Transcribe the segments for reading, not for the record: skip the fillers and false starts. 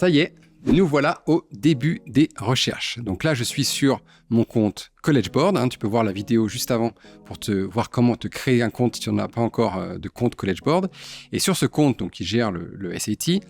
Ça y est, nous voilà au début des recherches. Donc là, je suis sur mon compte College Board. Tu peux voir la vidéo juste avant pour te voir comment te créer un compte si tu n'as pas encore de compte College Board. Et sur ce compte donc, qui gère le SAT,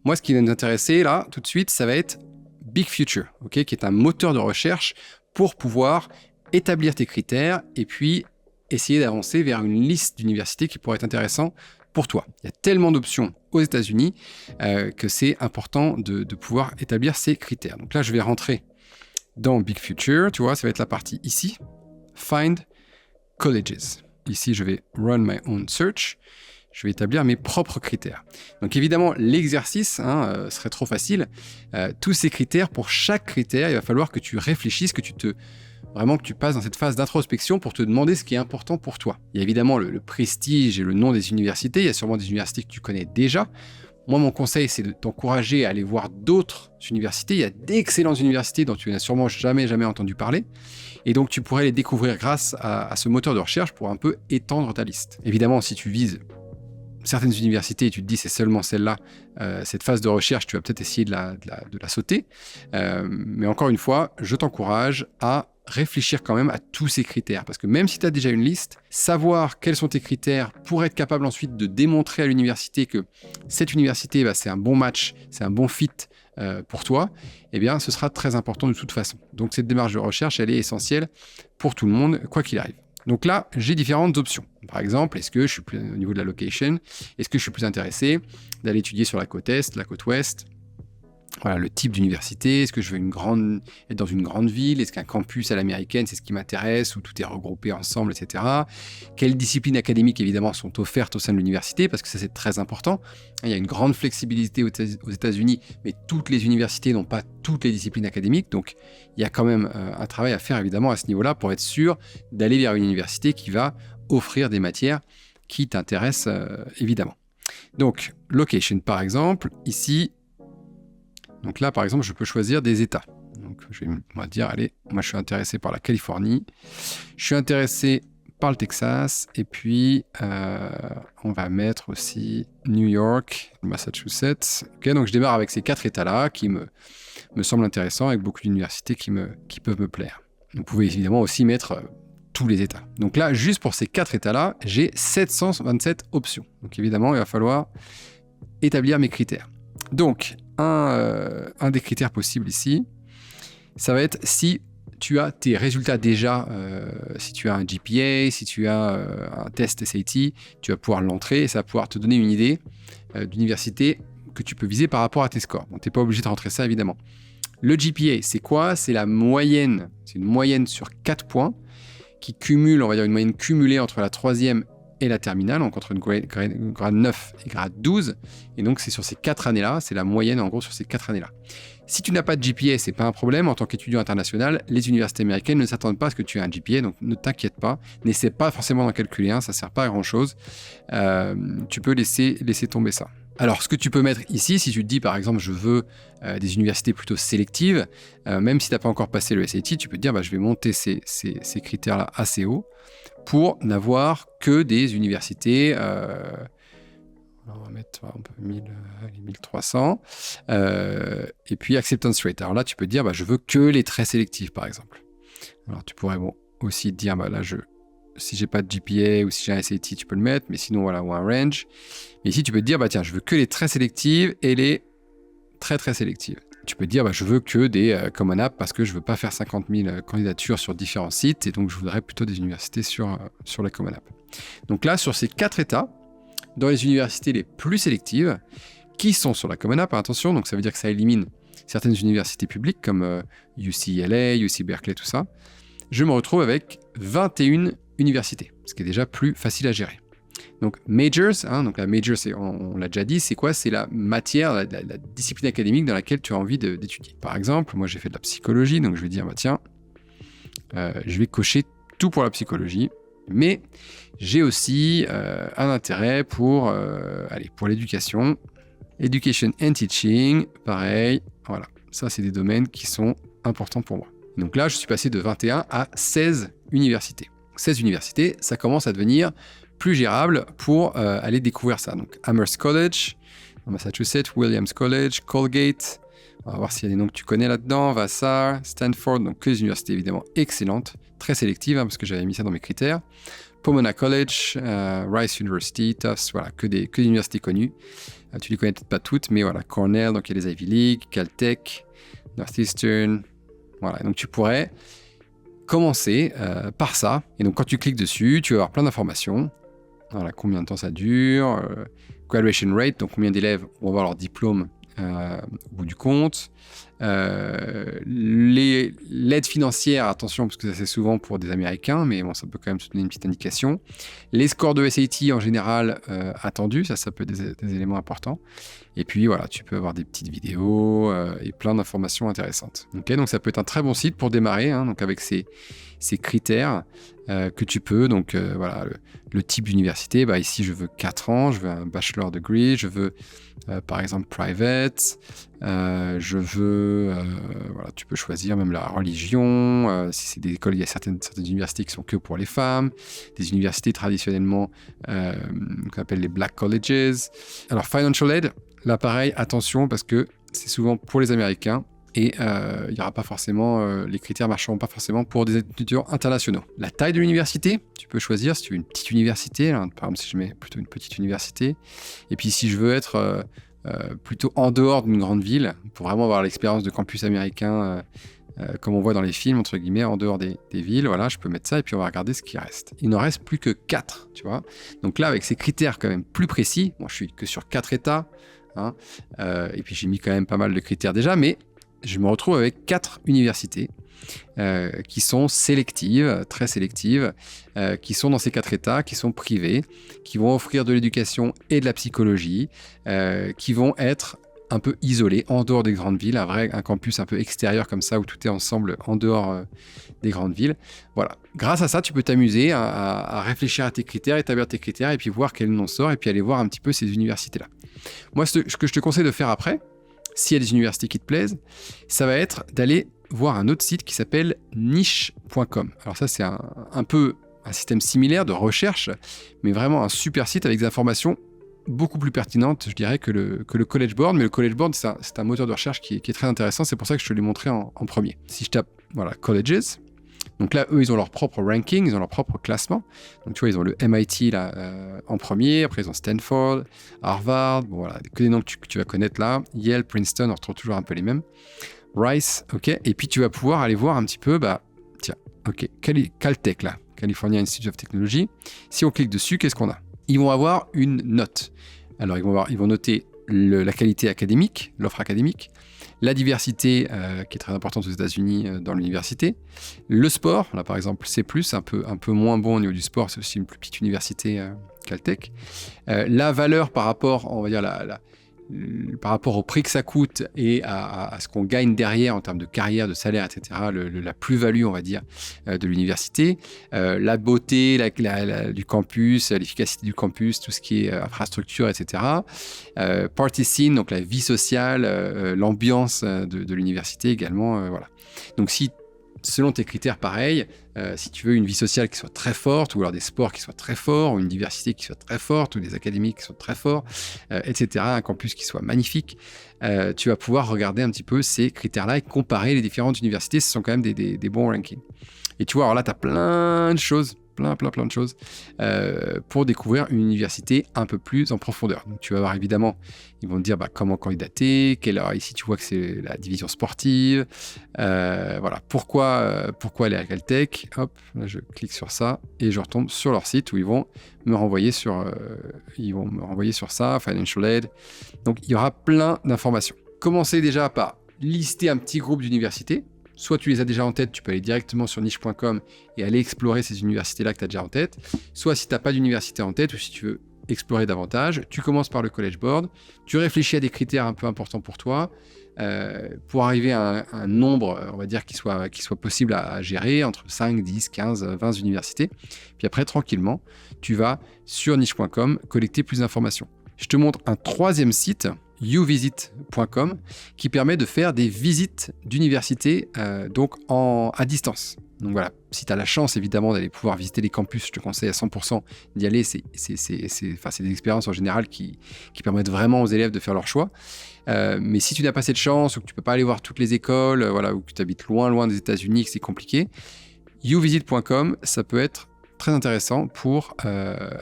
moi, ce qui va nous intéresser là, tout de suite, ça va être Big Future, qui est un moteur de recherche pour pouvoir établir tes critères et puis essayer d'avancer vers une liste d'universités qui pourrait être intéressante pour toi. Il y a tellement d'options aux États-Unis que c'est important de pouvoir établir ces critères. Donc là, je vais rentrer dans Big Future. Tu vois, ça va être la partie ici. Find Colleges. Ici, je vais Run My Own Search. Je vais établir mes propres critères. Donc évidemment, l'exercice serait trop facile. Tous ces critères, pour chaque critère, il va falloir que tu réfléchisses, que tu passes dans cette phase d'introspection pour te demander ce qui est important pour toi. Il y a évidemment le prestige et le nom des universités. Il y a sûrement des universités que tu connais déjà. Moi, mon conseil, c'est de t'encourager à aller voir d'autres universités. Il y a d'excellentes universités dont tu n'as sûrement jamais entendu parler. Et donc, tu pourrais les découvrir grâce à ce moteur de recherche pour un peu étendre ta liste. Évidemment, si tu vises certaines universités et tu te dis c'est seulement celle-là, cette phase de recherche, tu vas peut-être essayer de la sauter. Mais encore une fois, je t'encourage à réfléchir quand même à tous ces critères. Parce que même si tu as déjà une liste, savoir quels sont tes critères pour être capable ensuite de démontrer à l'université que cette université, c'est un bon match, c'est un bon fit pour toi, eh bien, ce sera très important de toute façon. Donc, cette démarche de recherche, elle est essentielle pour tout le monde, quoi qu'il arrive. Donc là, j'ai différentes options. Par exemple, est-ce que je suis plus au niveau de la location, est-ce que je suis plus intéressé d'aller étudier sur la côte est, la côte ouest? Voilà, le type d'université, est-ce que je veux être dans une grande ville? Est-ce qu'un campus à l'américaine, c'est ce qui m'intéresse, où tout est regroupé ensemble, etc. Quelles disciplines académiques, évidemment, sont offertes au sein de l'université? Parce que ça, c'est très important. Il y a une grande flexibilité aux États-Unis, mais toutes les universités n'ont pas toutes les disciplines académiques. Donc, il y a quand même un travail à faire, évidemment, à ce niveau-là, pour être sûr d'aller vers une université qui va offrir des matières qui t'intéressent, évidemment. Donc, location, par exemple, ici. Donc là, par exemple, je peux choisir des États. Donc, on va dire, allez, moi, je suis intéressé par la Californie. Je suis intéressé par le Texas. Et puis, on va mettre aussi New York, Massachusetts. Okay, donc, je démarre avec ces 4 États-là qui me semblent intéressants, avec beaucoup d'universités qui peuvent me plaire. Vous pouvez évidemment aussi mettre tous les États. Donc là, juste pour ces 4 États-là, j'ai 727 options. Donc, évidemment, il va falloir établir mes critères. Donc, un des critères possibles ici, ça va être si tu as tes résultats déjà, si tu as un GPA, si tu as un test SAT, tu vas pouvoir l'entrer et ça va pouvoir te donner une idée d'université que tu peux viser par rapport à tes scores. Donc, tu n'es pas obligé de rentrer ça, évidemment. Le GPA, c'est quoi? C'est la moyenne. C'est une moyenne sur 4 points qui cumule, on va dire une moyenne cumulée entre la 3e et la terminale, donc entre grade 9 et grade 12. Et donc, c'est sur ces 4 années-là, c'est la moyenne en gros sur ces 4 années-là. Si tu n'as pas de GPA, c'est pas un problème. En tant qu'étudiant international, les universités américaines ne s'attendent pas à ce que tu aies un GPA, donc ne t'inquiète pas. N'essaie pas forcément d'en calculer un, ça ne sert pas à grand-chose. Tu peux laisser tomber ça. Alors, ce que tu peux mettre ici, si tu te dis, par exemple, je veux des universités plutôt sélectives, même si tu n'as pas encore passé le SAT, tu peux te dire, je vais monter ces critères-là assez haut pour n'avoir que des universités, on va mettre un peu 1300, et puis acceptance rate. Alors là, tu peux te dire, je veux que les très sélectives, par exemple. Alors, tu pourrais aussi te dire, là, si j'ai pas de GPA ou si j'ai un SAT, tu peux le mettre, mais sinon, voilà, ou un range. Mais ici, tu peux te dire, tiens, je veux que les très sélectives et les très, très sélectives. Tu peux te dire, je veux que des Common App parce que je veux pas faire 50 000 candidatures sur différents sites et donc je voudrais plutôt des universités sur la Common App. Donc là, sur ces 4 États, dans les universités les plus sélectives, qui sont sur la Common App, attention, donc ça veut dire que ça élimine certaines universités publiques comme UCLA, UC Berkeley, tout ça, je me retrouve avec 21 universités, ce qui est déjà plus facile à gérer. Donc majors, donc la major, on l'a déjà dit, c'est quoi? C'est la matière, la discipline académique dans laquelle tu as envie d'étudier. Par exemple, moi j'ai fait de la psychologie, donc je vais dire, tiens, je vais cocher tout pour la psychologie, mais j'ai aussi un intérêt pour l'éducation. Education and teaching, pareil, voilà. Ça, c'est des domaines qui sont importants pour moi. Donc là, je suis passé de 21 à 16 universités. 16 universités, ça commence à devenir plus gérable pour aller découvrir ça. Donc Amherst College, Massachusetts, Williams College, Colgate. On va voir s'il y a des noms que tu connais là-dedans. Vassar, Stanford, donc que des universités évidemment excellentes, très sélectives, parce que j'avais mis ça dans mes critères. Pomona College, Rice University, Tufts, voilà, que des universités connues. Tu les connais peut-être pas toutes, mais voilà, Cornell, donc il y a les Ivy League, Caltech, Northeastern. Voilà, donc tu pourrais commencer par ça. Et donc quand tu cliques dessus, tu vas avoir plein d'informations. Voilà, combien de temps ça dure, graduation rate, donc combien d'élèves vont avoir leur diplôme au bout du compte. L'aide financière, attention, parce que ça c'est souvent pour des Américains, mais bon, ça peut quand même te donner une petite indication. Les scores de SAT en général attendus, ça peut être des éléments importants. Et puis voilà, tu peux avoir des petites vidéos et plein d'informations intéressantes. Okay, donc ça peut être un très bon site pour démarrer, donc avec ces critères que tu peux. Donc voilà, le type d'université, ici je veux 4 ans, je veux un bachelor degree, je veux par exemple private, je veux, voilà, tu peux choisir même la religion, si c'est des écoles, il y a certaines universités qui sont que pour les femmes, des universités traditionnellement qu'on appelle les black colleges. Alors financial aid, là pareil, attention parce que c'est souvent pour les Américains. Et il n'y aura pas forcément, les critères ne marcheront pas forcément pour des étudiants internationaux. La taille de l'université, tu peux choisir si tu veux une petite université, là, par exemple si je mets plutôt une petite université. Et puis si je veux être plutôt en dehors d'une grande ville, pour vraiment avoir l'expérience de campus américain, comme on voit dans les films, entre guillemets, en dehors des villes, voilà, je peux mettre ça et puis on va regarder ce qui reste. Il n'en reste plus que 4, tu vois. Donc là, avec ces critères quand même plus précis, moi je suis que sur 4 États, et puis j'ai mis quand même pas mal de critères déjà, mais je me retrouve avec 4 universités qui sont sélectives, très sélectives, qui sont dans ces 4 États, qui sont privées, qui vont offrir de l'éducation et de la psychologie, qui vont être un peu isolées, en dehors des grandes villes, un campus un peu extérieur comme ça, où tout est ensemble en dehors des grandes villes. Voilà. Grâce à ça, tu peux t'amuser à réfléchir à tes critères, établir tes critères, et puis voir quel nom sort, et puis aller voir un petit peu ces universités-là. Moi, ce que je te conseille de faire après, s'il y a des universités qui te plaisent, ça va être d'aller voir un autre site qui s'appelle niche.com. Alors ça, c'est un peu un système similaire de recherche, mais vraiment un super site avec des informations beaucoup plus pertinentes, je dirais, que le College Board. Mais le College Board, c'est un moteur de recherche qui est très intéressant. C'est pour ça que je te l'ai montré en premier. Si je tape, voilà, colleges, donc là, eux, ils ont leur propre ranking, ils ont leur propre classement. Donc tu vois, ils ont le MIT là, en premier, après ils ont Stanford, Harvard, bon voilà, que des noms que tu vas connaître là, Yale, Princeton, on retrouve toujours un peu les mêmes. Rice, ok, et puis tu vas pouvoir aller voir un petit peu, tiens, ok, Caltech là, California Institute of Technology. Si on clique dessus, qu'est-ce qu'on a? Ils vont avoir une note. Alors ils vont noter la qualité académique, l'offre académique, la diversité qui est très importante aux États-Unis dans l'université, le sport, là par exemple C+, un peu moins bon au niveau du sport, c'est aussi une plus petite université Caltech, la valeur par rapport, on va dire par rapport au prix que ça coûte et à ce qu'on gagne derrière en termes de carrière, de salaire, etc., la plus-value, on va dire, de l'université, la beauté du campus, l'efficacité du campus, tout ce qui est infrastructure, etc. Party scene, donc la vie sociale, l'ambiance de l'université également, voilà. Donc si selon tes critères pareils, si tu veux une vie sociale qui soit très forte, ou alors des sports qui soient très forts, ou une diversité qui soit très forte, ou des académies qui soient très forts, etc., un campus qui soit magnifique, tu vas pouvoir regarder un petit peu ces critères-là et comparer les différentes universités. Ce sont quand même des bons rankings. Et tu vois, alors là, tu as plein de choses, plein de choses pour découvrir une université un peu plus en profondeur. Donc tu vas voir évidemment, ils vont te dire comment candidater, ici tu vois que c'est la division sportive, voilà, pourquoi aller à Caltech. Hop, là je clique sur ça et je retombe sur leur site où ils vont me renvoyer sur ça, Financial Aid. Donc il y aura plein d'informations. Commencez déjà par lister un petit groupe d'universités. Soit tu les as déjà en tête, tu peux aller directement sur niche.com et aller explorer ces universités-là que tu as déjà en tête. Soit si tu n'as pas d'université en tête ou si tu veux explorer davantage, tu commences par le College Board, tu réfléchis à des critères un peu importants pour toi, pour arriver à un nombre, on va dire, qui soit possible à gérer, entre 5, 10, 15, 20 universités. Puis après, tranquillement, tu vas sur niche.com collecter plus d'informations. Je te montre un troisième site, youvisit.com, qui permet de faire des visites d'universités donc à distance. Donc voilà, si tu as la chance évidemment d'aller pouvoir visiter les campus, je te conseille à 100% d'y aller. C'est des expériences en général qui permettent vraiment aux élèves de faire leur choix. Mais si tu n'as pas cette chance ou que tu peux pas aller voir toutes les écoles, voilà, ou que tu habites loin des États-Unis, que c'est compliqué, youvisit.com, ça peut être très intéressant pour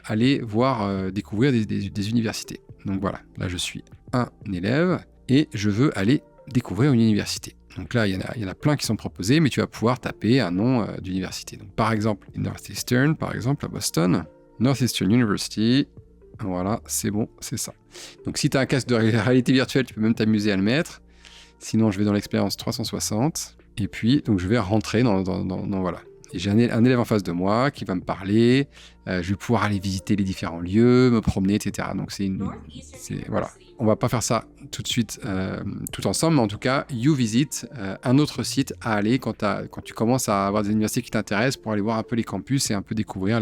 aller voir, découvrir des universités. Donc voilà, là je suis un élève et je veux aller découvrir une université. Donc là, il y en a plein qui sont proposés, mais tu vas pouvoir taper un nom d'université. Donc par exemple, Northeastern, par exemple, à Boston. Northeastern University. Voilà, c'est bon, c'est ça. Donc si tu as un casque de réalité virtuelle, tu peux même t'amuser à le mettre. Sinon, je vais dans l'expérience 360. Et puis, donc je vais rentrer dans voilà. Et j'ai un élève en face de moi qui va me parler. Je vais pouvoir aller visiter les différents lieux, me promener, etc. Donc voilà. On va pas faire ça tout de suite, tout ensemble, mais en tout cas, YouVisit, un autre site à aller quand tu commences à avoir des universités qui t'intéressent pour aller voir un peu les campus et un peu découvrir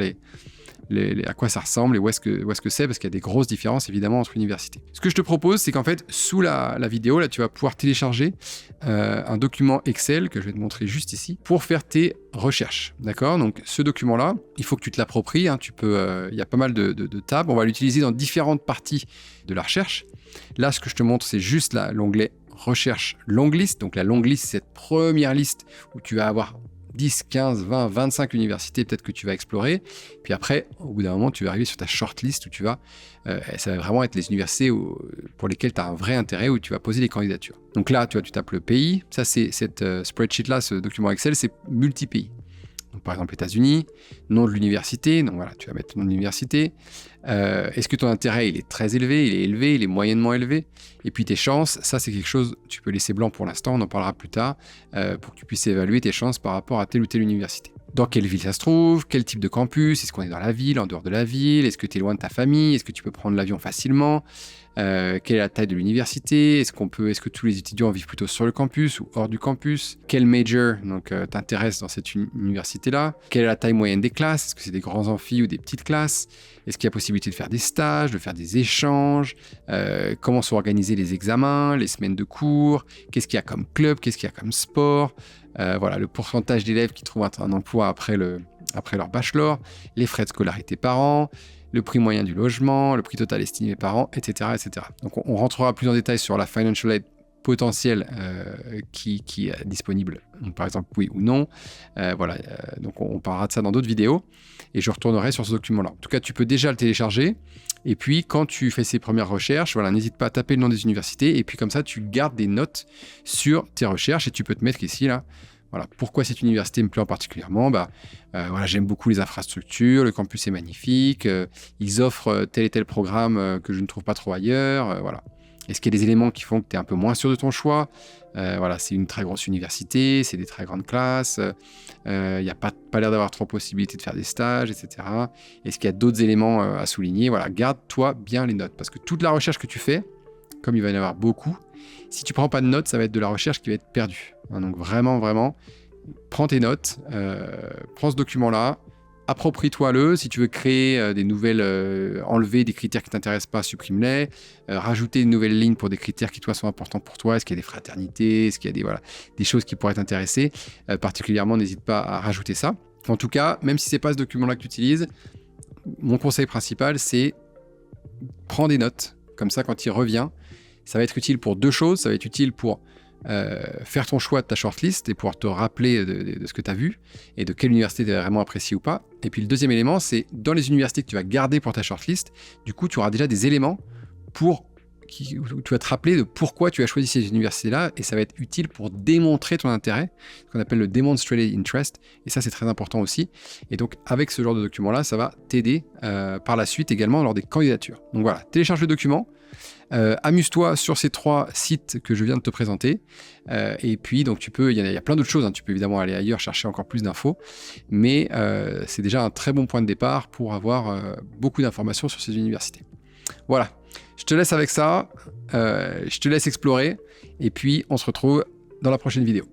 à quoi ça ressemble et où est-ce que c'est, parce qu'il y a des grosses différences évidemment entre universités. Ce que je te propose, c'est qu'en fait, sous la vidéo, là, tu vas pouvoir télécharger un document Excel que je vais te montrer juste ici pour faire tes recherches. D'accord ? Donc, ce document-là, il faut que tu te l'appropries. Hein, il y a pas mal de tabs. On va l'utiliser dans différentes parties de la recherche. Là, ce que je te montre, c'est juste l'onglet recherche longue liste. Donc, la longue liste, c'est cette première liste où tu vas avoir 10, 15, 20, 25 universités peut-être que tu vas explorer. Puis après, au bout d'un moment, tu vas arriver sur ta shortlist où ça va vraiment être les universités pour lesquelles tu as un vrai intérêt, où tu vas poser les candidatures. Donc là, tu tapes le pays. Ça, c'est cette spreadsheet-là, ce document Excel, c'est multi-pays. Donc, par exemple, États-Unis, nom de l'université. Donc voilà, tu vas mettre le nom de l'université. Est-ce que ton intérêt, il est très élevé, il est moyennement élevé? Et puis tes chances, ça c'est quelque chose, tu peux laisser blanc pour l'instant, on en parlera plus tard, pour que tu puisses évaluer tes chances par rapport à telle ou telle université. Dans quelle ville ça se trouve? Quel type de campus? Est-ce qu'on est dans la ville, en dehors de la ville? Est-ce que tu es loin de ta famille? Est-ce que tu peux prendre l'avion facilement? Quelle est la taille de l'université? Est-ce que tous les étudiants vivent plutôt sur le campus ou hors du campus? Quel major t'intéresse dans cette université-là? Quelle est la taille moyenne des classes? Est-ce que c'est des grands amphis ou des petites classes? Est-ce qu'il y a possibilité de faire des stages, de faire des échanges? Comment sont organisés les examens, les semaines de cours? Qu'est-ce qu'il y a comme club? Qu'est-ce qu'il y a comme sport? Voilà, le pourcentage d'élèves qui trouvent un emploi après leur bachelor, les frais de scolarité par an, le prix moyen du logement, le prix total estimé par an, etc. etc. Donc on rentrera plus en détail sur la financial aid potentielle qui est disponible, donc, par exemple oui ou non. Voilà, donc on parlera de ça dans d'autres vidéos et je retournerai sur ce document-là. En tout cas, tu peux déjà le télécharger. Et puis, quand tu fais ces premières recherches, voilà, n'hésite pas à taper le nom des universités. Et puis, comme ça, tu gardes des notes sur tes recherches. Et tu peux te mettre ici, là. Voilà, pourquoi cette université me plaît en particulièrement? Voilà, j'aime beaucoup les infrastructures, le campus est magnifique, ils offrent tel et tel programme que je ne trouve pas trop ailleurs. Voilà. Est-ce qu'il y a des éléments qui font que tu es un peu moins sûr de ton choix? Voilà, c'est une très grosse université, c'est des très grandes classes, il n'y a pas l'air d'avoir trop possibilité de faire des stages, etc. Est-ce qu'il y a d'autres éléments à souligner? Voilà, garde-toi bien les notes, parce que toute la recherche que tu fais, comme il va y en avoir beaucoup, si tu prends pas de notes, ça va être de la recherche qui va être perdue. Hein, donc vraiment, prends tes notes, prends ce document-là, approprie-toi-le. Si tu veux créer des nouvelles, enlever des critères qui ne t'intéressent pas, supprime-les. Rajouter une nouvelle ligne pour des critères qui, toi, sont importants pour toi. Est-ce qu'il y a des fraternités? Est-ce qu'il y a des choses qui pourraient t'intéresser? Particulièrement, n'hésite pas à rajouter ça. En tout cas, même si ce n'est pas ce document-là que tu utilises, mon conseil principal, c'est prends des notes. Comme ça, quand il revient, ça va être utile pour deux choses. Ça va être utile pour faire ton choix de ta shortlist et pouvoir te rappeler de ce que tu as vu et de quelle université tu as vraiment apprécié ou pas. Et puis le deuxième élément, c'est dans les universités que tu vas garder pour ta shortlist, du coup tu auras déjà des éléments où tu vas te rappeler de pourquoi tu as choisi ces universités-là, et ça va être utile pour démontrer ton intérêt, ce qu'on appelle le demonstrated interest, et ça c'est très important aussi. Et donc avec ce genre de document-là, ça va t'aider par la suite également lors des candidatures. Donc voilà, télécharge le document. Amuse-toi sur ces 3 sites que je viens de te présenter, et puis donc il y a plein d'autres choses, hein. Tu peux évidemment aller ailleurs chercher encore plus d'infos, mais c'est déjà un très bon point de départ pour avoir beaucoup d'informations sur ces universités. Voilà, je te laisse avec ça, je te laisse explorer, et puis on se retrouve dans la prochaine vidéo.